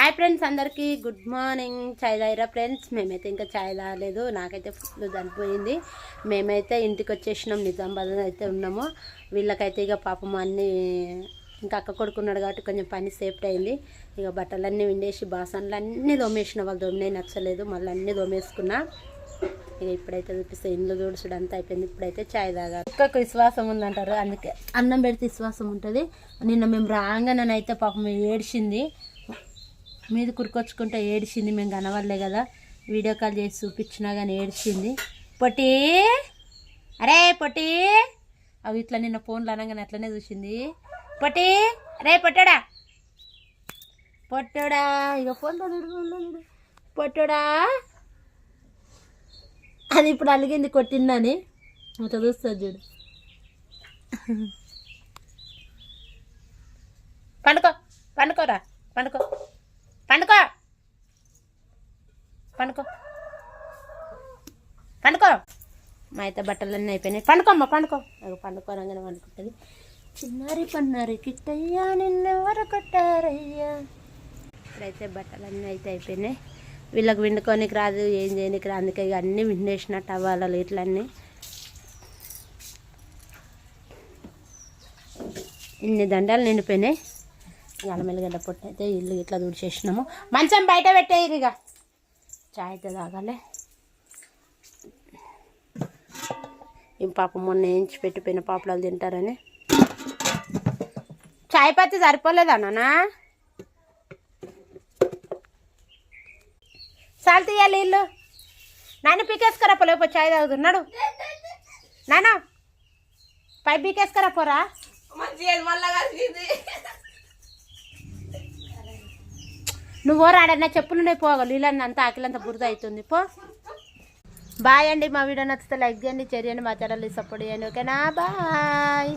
Hi friends, అందరికీ good morning. చాయ్ తాగిరా friends? మేమైతే ఇంకా చాయ్ తాగలేదు. నాకైతే ఫుల్ చనిపోయింది. మేమైతే ఇంటికి వచ్చేసినాం, నిజామాబాద్ అయితే ఉన్నాము. వీళ్ళకైతే ఇక పాపం అన్నీ ఇంకా అక్క కొడుకున్నాడు కాబట్టి కొంచెం పని సేఫ్ట్ అయింది. ఇక బట్టలన్నీ విండేసి బాసన్లు అన్నీ దోమేసిన, వాళ్ళు దోమినాయి నచ్చలేదు, మళ్ళీ అన్నీ దోమేసుకున్నా. ఇక ఇప్పుడైతే చూపిస్తే ఇండ్లు దూడుచుడు అంతా అయిపోయింది. ఇప్పుడైతే చాయ్ తాగాలి. ఒక్కొక్క విశ్వాసం ఉందంటారు, అందుకే అన్నం పెడితే విశ్వాసం ఉంటుంది. నిన్న మేము రాగానైతే పాపం ఏడ్చింది, మీద కురుకొచ్చుకుంటే ఏడ్చింది. మేము కనవల్లే కదా, వీడియో కాల్ చేసి చూపించినా కానీ ఏడ్చింది. పొట్టి అరే పొట్టి, అవి ఇట్లా నిన్న ఫోన్లు అనగానే అట్లనే చూసింది. పొట్టి అరే పొట్టడా పొట్టడా, ఇక ఫోన్లో పొట్టడా, అది ఇప్పుడు అలిగింది కొట్టిందని అట్లా చూస్తుంది చూడు. పండుకో పండుకోరా, పండుకో పండుకో పండుకో పండుకో. మా అయితే బట్టలన్నీ అయిపోయినాయి. పండుకోమ్మ పండుకో. అది పండుకోనగానే పండుకుంటుంది. చిన్నారి పన్నారి కిట్టయ్యా నిన్నెవరు కొట్టారయ్యా. ఇప్పుడైతే బట్టలన్నీ అయితే అయిపోయినాయి. వీళ్ళకి విండుకోనికి రాదు, ఏం చేయనికి రాదు, అందుకే ఇక అన్నీ విండేసిన టవాలు ఇట్లన్నీ. ఇన్ని దండాలు నిండిపోయినాయి. అల్లమెల్లిగడ్డ పొట్టు అయితే ఇల్లు ఇట్లా తుడిచేసినాము. మంచం బయట పెట్టేది, ఇక చాయ్ అయితే తాగాలి. ఈ పాప మొన్న వేయించి పెట్టిపోయిన పాపడాలు తింటారని. చాయ్ పత్తి సరిపోలేదా నాన్న? సాల్ తీయాలి ఇల్లు. నాన్న పీకేసుకురా పోలేపో, చాయ్ తాగుతున్నాడు. నాన్న పై పీకేసుకురా పోరా. నువ్వు రాడన్నా చెప్పులుండే పోగలు, ఇలాంటి అంతా ఆకిలంతా బురద అవుతుంది. పో. బాయ్ అండి. మా వీడియో నచ్చితే లైక్ చేయండి, షేర్ చేయండి, మా ఛానల్ని సపోర్ట్ చేయండి. ఓకేనా? బాయ్.